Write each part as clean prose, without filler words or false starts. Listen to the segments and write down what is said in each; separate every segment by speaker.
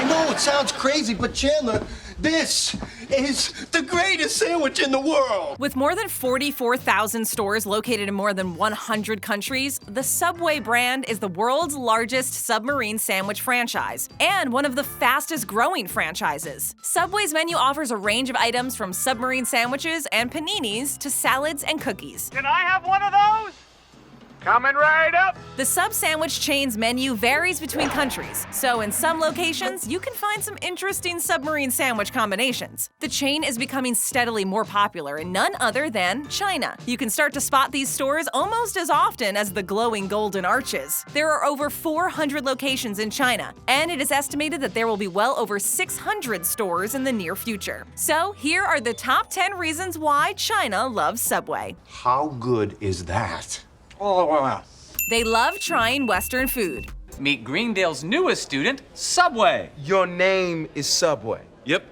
Speaker 1: I know it sounds crazy, but Chandler, this is the greatest sandwich in the world!
Speaker 2: With more than 44,000 stores located in more than 100 countries, the Subway brand is the world's largest submarine sandwich franchise and one of the fastest growing franchises. Subway's menu offers a range of items from submarine sandwiches and paninis to salads and cookies.
Speaker 3: Can I have one of those? Coming right up!
Speaker 2: The sub sandwich chain's menu varies between countries, so in some locations, you can find some interesting submarine sandwich combinations. The chain is becoming steadily more popular in none other than China. You can start to spot these stores almost as often as the glowing golden arches. There are over 400 locations in China, and it is estimated that there will be well over 600 stores in the near future. So here are the top 10 reasons why China loves Subway.
Speaker 1: How good is that?
Speaker 4: Oh, wow.
Speaker 2: They love trying Western food.
Speaker 5: Meet Greendale's newest student, Subway.
Speaker 4: Your name is Subway.
Speaker 5: Yep.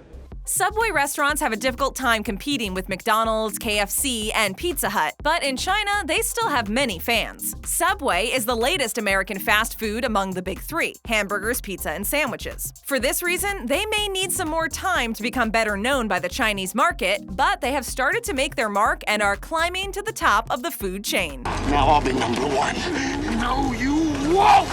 Speaker 2: Subway restaurants have a difficult time competing with McDonald's, KFC, and Pizza Hut, but in China, they still have many fans. Subway is the latest American fast food among the big three: hamburgers, pizza, and sandwiches. For this reason, they may need some more time to become better known by the Chinese market, but they have started to make their mark and are climbing to the top of the food chain.
Speaker 1: Now I'll be number one. No, you won't!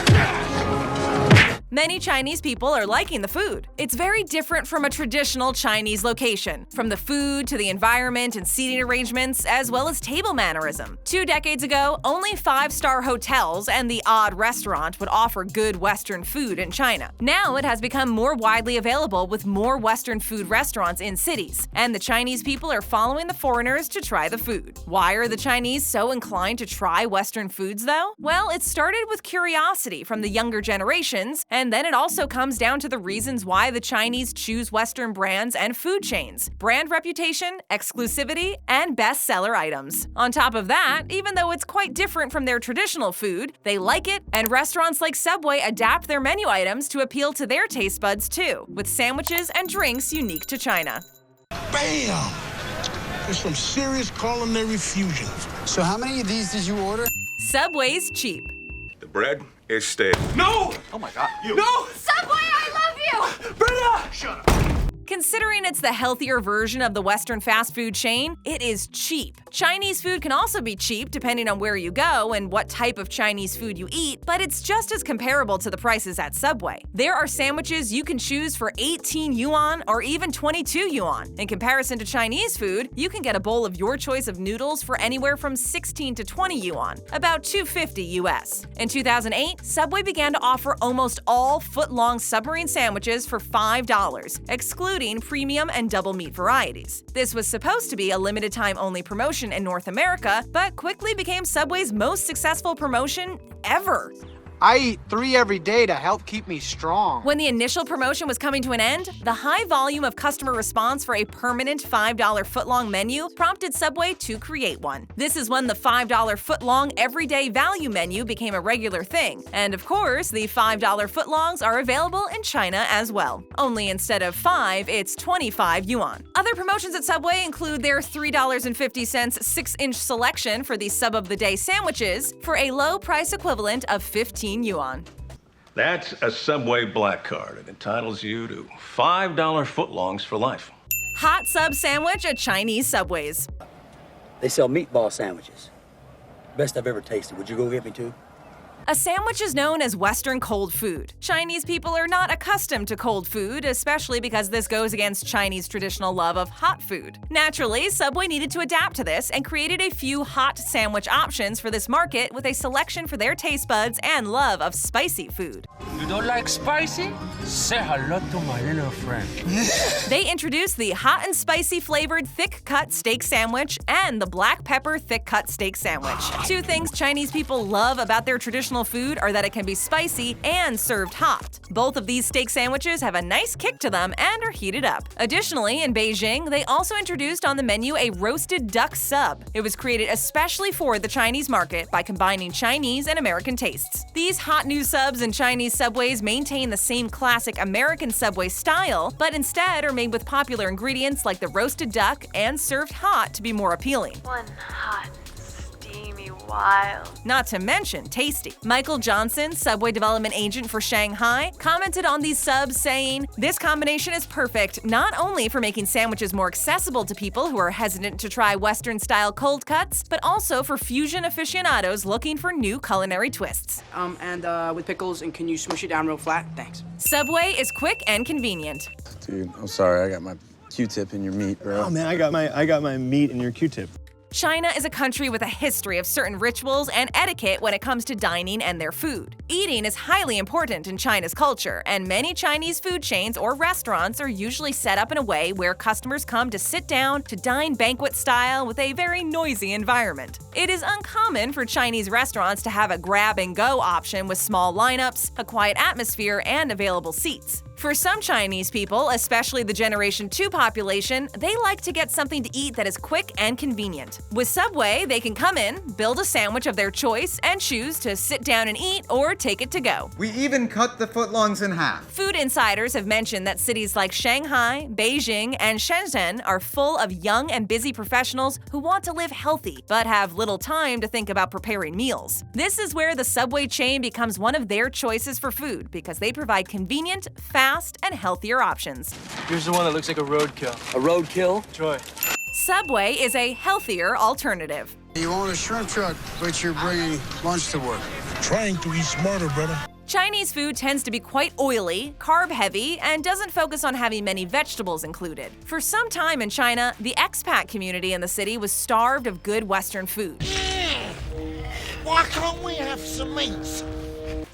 Speaker 2: Many Chinese people are liking the food. It's very different from a traditional Chinese location, from the food to the environment and seating arrangements, as well as table mannerism. 2 decades ago, only 5-star hotels and the odd restaurant would offer good Western food in China. Now it has become more widely available with more Western food restaurants in cities, and the Chinese people are following the foreigners to try the food. Why are the Chinese so inclined to try Western foods, though? Well, it started with curiosity from the younger generations, and then it also comes down to the reasons why the Chinese choose Western brands and food chains: brand reputation, exclusivity, and bestseller items. On top of that, even though it's quite different from their traditional food, they like it, and restaurants like Subway adapt their menu items to appeal to their taste buds too, with sandwiches and drinks unique to China.
Speaker 6: Bam! There's some serious culinary fusion.
Speaker 7: So how many of these did you order?
Speaker 2: Subway's cheap.
Speaker 8: The bread is stale.
Speaker 4: No!
Speaker 5: Oh my God.
Speaker 4: No!
Speaker 2: Subway, I love you!
Speaker 4: Brenda! Shut up.
Speaker 2: Considering it's the healthier version of the Western fast food chain, it is cheap. Chinese food can also be cheap depending on where you go and what type of Chinese food you eat, but it's just as comparable to the prices at Subway. There are sandwiches you can choose for 18 yuan or even 22 yuan. In comparison to Chinese food, you can get a bowl of your choice of noodles for anywhere from 16 to 20 yuan, about $2.50 US. In 2008, Subway began to offer almost all foot-long submarine sandwiches for $5, excluding premium and double meat varieties. This was supposed to be a limited time only promotion in North America, but quickly became Subway's most successful promotion ever.
Speaker 7: I eat 3 every day to help keep me strong.
Speaker 2: When the initial promotion was coming to an end, the high volume of customer response for a permanent $5 footlong menu prompted Subway to create one. This is when the $5 footlong everyday value menu became a regular thing. And of course, the $5 footlongs are available in China as well. Only instead of 5, it's 25 yuan. Other promotions at Subway include their $3.50 6-inch selection for the sub of the day sandwiches for a low price equivalent of 15 yuan.
Speaker 8: That's a Subway Black Card. It entitles you to $5 footlongs for life.
Speaker 2: Hot sub sandwich at Chinese Subways.
Speaker 9: They sell meatball sandwiches. Best I've ever tasted. Would you go get me two?
Speaker 2: A sandwich is known as Western cold food. Chinese people are not accustomed to cold food, especially because this goes against Chinese traditional love of hot food. Naturally, Subway needed to adapt to this and created a few hot sandwich options for this market with a selection for their taste buds and love of spicy food.
Speaker 10: You don't like spicy? Say hello to my little friend.
Speaker 2: They introduced the hot and spicy flavored thick-cut steak sandwich and the black pepper thick-cut steak sandwich. Two things Chinese people love about their traditional food are that it can be spicy and served hot. Both of these steak sandwiches have a nice kick to them and are heated up. Additionally, in Beijing, they also introduced on the menu a roasted duck sub. It was created especially for the Chinese market by combining Chinese and American tastes. These hot new subs in Chinese Subways maintain the same classic American Subway style, but instead are made with popular ingredients like the roasted duck and served hot to be more appealing.
Speaker 11: One hot, steamy
Speaker 2: wild. Not to mention tasty. Michael Johnson, Subway development agent for Shanghai, commented on these subs saying, "This combination is perfect not only for making sandwiches more accessible to people who are hesitant to try Western-style cold cuts, but also for fusion aficionados looking for new culinary twists."
Speaker 7: With pickles, and can you smush it down real flat? Thanks.
Speaker 2: Subway is quick and convenient.
Speaker 4: Dude, I'm sorry. I got my Q-tip in your meat, bro.
Speaker 1: Oh man, I got my meat in your Q-tip.
Speaker 2: China is a country with a history of certain rituals and etiquette when it comes to dining and their food. Eating is highly important in China's culture, and many Chinese food chains or restaurants are usually set up in a way where customers come to sit down to dine banquet style with a very noisy environment. It is uncommon for Chinese restaurants to have a grab-and-go option with small lineups, a quiet atmosphere, and available seats. For some Chinese people, especially the Generation 2 population, they like to get something to eat that is quick and convenient. With Subway, they can come in, build a sandwich of their choice, and choose to sit down and eat or take it to go.
Speaker 11: We even cut the footlongs in half.
Speaker 2: Food insiders have mentioned that cities like Shanghai, Beijing, and Shenzhen are full of young and busy professionals who want to live healthy but have little time to think about preparing meals. This is where the Subway chain becomes one of their choices for food because they provide convenient, fast, and healthier options.
Speaker 7: Here's the one that looks like a roadkill.
Speaker 9: A roadkill?
Speaker 7: Troy.
Speaker 2: Subway is a healthier alternative.
Speaker 6: You own a shrimp truck, but you're bringing lunch to work. Trying to eat smarter, brother.
Speaker 2: Chinese food tends to be quite oily, carb-heavy, and doesn't focus on having many vegetables included. For some time in China, the expat community in the city was starved of good Western food.
Speaker 6: Why can't we have some meats?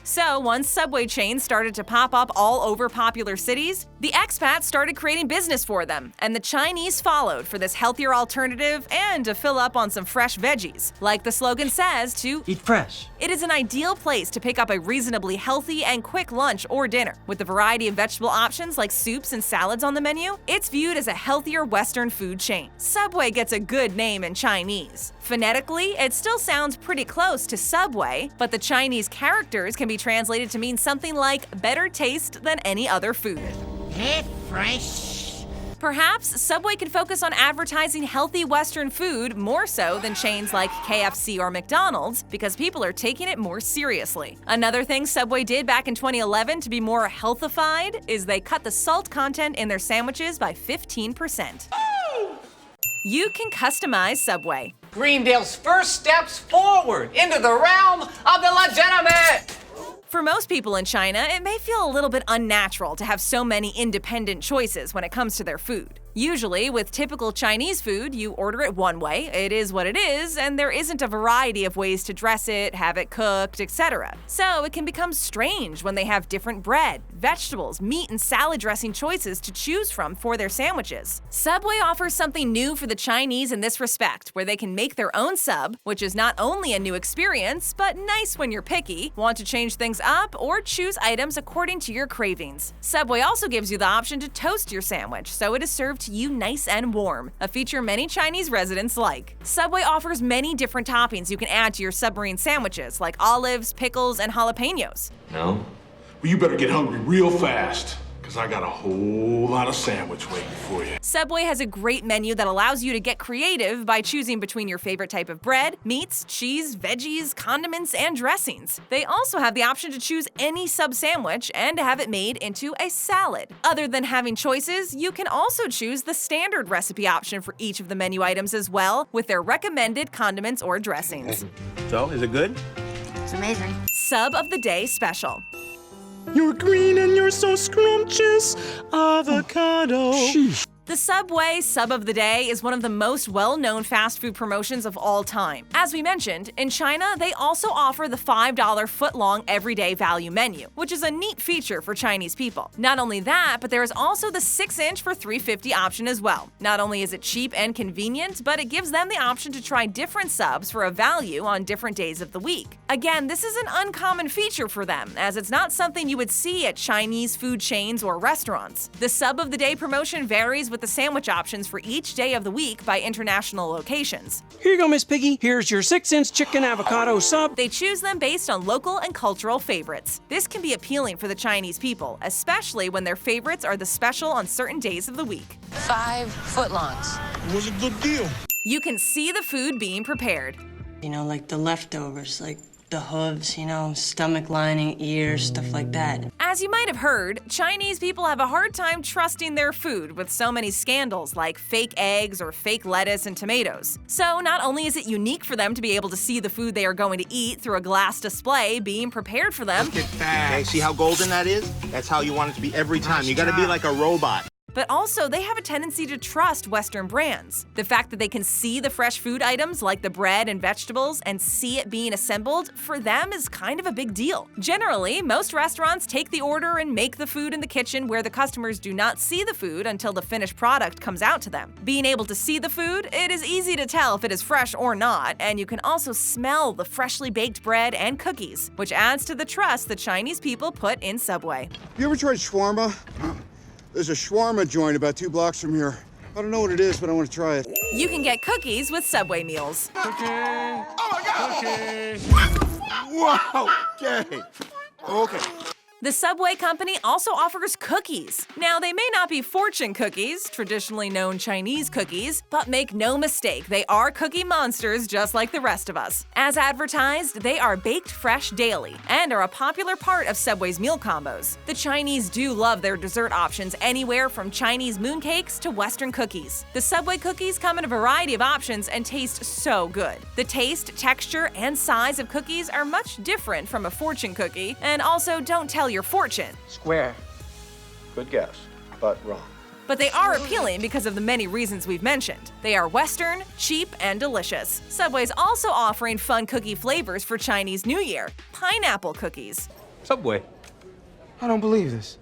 Speaker 2: So, once Subway chains started to pop up all over popular cities, the expats started creating business for them, and the Chinese followed for this healthier alternative and to fill up on some fresh veggies. Like the slogan says, to
Speaker 9: Eat fresh.
Speaker 2: it is an ideal place to pick up a reasonably healthy and quick lunch or dinner. With the variety of vegetable options like soups and salads on the menu, it's viewed as a healthier Western food chain. Subway gets a good name in Chinese. Phonetically, it still sounds pretty close to Subway, but the Chinese characters can be translated to mean something like better taste than any other food.
Speaker 6: Fresh.
Speaker 2: Perhaps Subway can focus on advertising healthy Western food more so than chains like KFC or McDonald's because people are taking it more seriously. Another thing Subway did back in 2011 to be more healthified is they cut the salt content in their sandwiches by 15%. You can customize Subway.
Speaker 5: Greendale's first steps forward into the realm of the legitimate.
Speaker 2: For most people in China, it may feel a little bit unnatural to have so many independent choices when it comes to their food. Usually, with typical Chinese food, you order it one way, it is what it is, and there isn't a variety of ways to dress it, have it cooked, etc. So it can become strange when they have different bread, vegetables, meat, and salad dressing choices to choose from for their sandwiches. Subway offers something new for the Chinese in this respect, where they can make their own sub, which is not only a new experience, but nice when you're picky, want to change things up, or choose items according to your cravings. Subway also gives you the option to toast your sandwich, so it is served to you nice and warm, a feature many Chinese residents like. Subway offers many different toppings you can add to your submarine sandwiches, like olives, pickles, and jalapenos.
Speaker 6: No? Well, you better get hungry real fast, because I got a whole lot of sandwich waiting for you.
Speaker 2: Subway has a great menu that allows you to get creative by choosing between your favorite type of bread, meats, cheese, veggies, condiments, and dressings. They also have the option to choose any sub sandwich and to have it made into a salad. Other than having choices, you can also choose the standard recipe option for each of the menu items as well, with their recommended condiments or dressings.
Speaker 1: So, is it good?
Speaker 12: It's amazing.
Speaker 2: Sub of the Day Special.
Speaker 10: You're green and you're so scrumptious. Avocado.
Speaker 9: Sheesh.
Speaker 2: The Subway Sub of the Day is one of the most well-known fast food promotions of all time. As we mentioned, in China, they also offer the $5 footlong everyday value menu, which is a neat feature for Chinese people. Not only that, but there is also the 6-inch for $3.50 option as well. Not only is it cheap and convenient, but it gives them the option to try different subs for a value on different days of the week. Again, this is an uncommon feature for them, as it's not something you would see at Chinese food chains or restaurants. The Sub of the Day promotion varies with the sandwich options for each day of the week by international locations.
Speaker 10: Here you go, Miss Piggy. Here's your 6-inch chicken avocado sub.
Speaker 2: They choose them based on local and cultural favorites. This can be appealing for the Chinese people, especially when their favorites are the special on certain days of the week.
Speaker 12: 5 footlongs.
Speaker 6: It was a good deal.
Speaker 2: You can see the food being prepared.
Speaker 12: You know, like the leftovers, like the hooves, you know, stomach lining, ears, stuff like that.
Speaker 2: As you might have heard, Chinese people have a hard time trusting their food with so many scandals like fake eggs or fake lettuce and tomatoes. So not only is it unique for them to be able to see the food they are going to eat through a glass display being prepared for them,
Speaker 1: Look at that. Okay, see how golden that is? That's how you want it to be every time. You gotta be like a robot.
Speaker 2: but also they have a tendency to trust Western brands. The fact that they can see the fresh food items like the bread and vegetables and see it being assembled, for them is kind of a big deal. Generally, most restaurants take the order and make the food in the kitchen where the customers do not see the food until the finished product comes out to them. Being able to see the food, it is easy to tell if it is fresh or not, and you can also smell the freshly baked bread and cookies, which adds to the trust the Chinese people put in Subway.
Speaker 13: You ever tried shawarma? There's a shawarma joint about 2 blocks from here. I don't know what it is, but I want to try it.
Speaker 2: You can get cookies with Subway meals.
Speaker 13: Cookie! Oh my God! Cookie! Wow! Okay. Okay.
Speaker 2: The Subway company also offers cookies. Now, they may not be fortune cookies, traditionally known Chinese cookies, but make no mistake, they are cookie monsters just like the rest of us. As advertised, they are baked fresh daily and are a popular part of Subway's meal combos. The Chinese do love their dessert options anywhere from Chinese mooncakes to Western cookies. The Subway cookies come in a variety of options and taste so good. The taste, texture, and size of cookies are much different from a fortune cookie, and also don't tell your fortune.
Speaker 1: Square. Good guess, but wrong.
Speaker 2: But they are appealing because of the many reasons we've mentioned. They are Western, cheap, and delicious. Subway's also offering fun cookie flavors for Chinese New Year. Pineapple cookies.
Speaker 10: Subway.
Speaker 7: I don't believe this.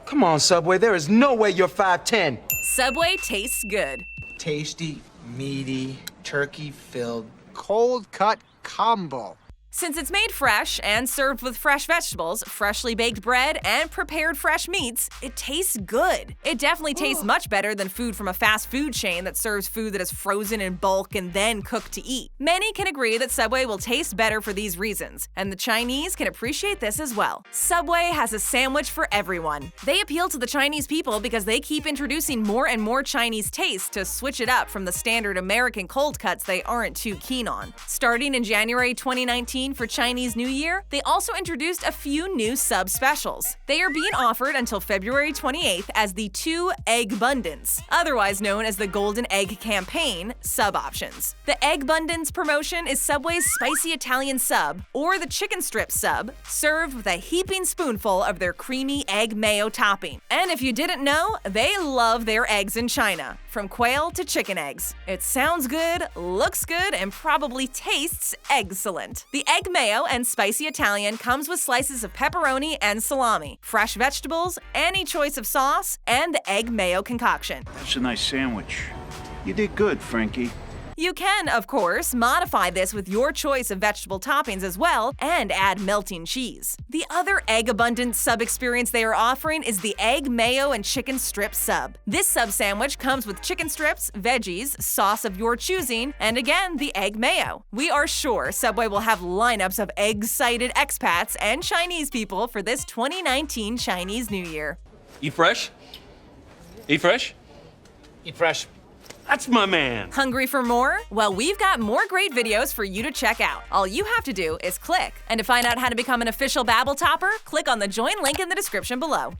Speaker 7: Come on, Subway, there is no way you're 5'10".
Speaker 2: Subway tastes good.
Speaker 7: Tasty, meaty, turkey-filled, cold-cut combo.
Speaker 2: Since it's made fresh and served with fresh vegetables, freshly baked bread, and prepared fresh meats, it tastes good. It definitely tastes much better than food from a fast food chain that serves food that is frozen in bulk and then cooked to eat. Many can agree that Subway will taste better for these reasons, and the Chinese can appreciate this as well. Subway has a sandwich for everyone. They appeal to the Chinese people because they keep introducing more and more Chinese tastes to switch it up from the standard American cold cuts they aren't too keen on. Starting in January 2019, for Chinese New Year, they also introduced a few new sub specials. They are being offered until February 28th as the 2 Egg Bundants, otherwise known as the Golden Egg Campaign, sub options. The Egg Bundants promotion is Subway's spicy Italian sub, or the chicken strip sub, served with a heaping spoonful of their creamy egg mayo topping. And if you didn't know, they love their eggs in China, from quail to chicken eggs. It sounds good, looks good, and probably tastes excellent. The egg mayo and spicy Italian comes with slices of pepperoni and salami, fresh vegetables, any choice of sauce, and the egg mayo concoction.
Speaker 14: That's a nice sandwich. You did good, Frankie.
Speaker 2: You can, of course, modify this with your choice of vegetable toppings as well and add melting cheese. The other egg abundant sub experience they are offering is the egg mayo and chicken strip sub. This sub sandwich comes with chicken strips, veggies, sauce of your choosing, and again, the egg mayo. We are sure Subway will have lineups of egg-sighted expats and Chinese people for this 2019 Chinese New Year.
Speaker 10: Eat fresh? Eat fresh?
Speaker 5: Eat fresh.
Speaker 10: That's my man.
Speaker 2: Hungry for more? Well, we've got more great videos for you to check out. All you have to do is click. And to find out how to become an official Babble Topper, click on the join link in the description below.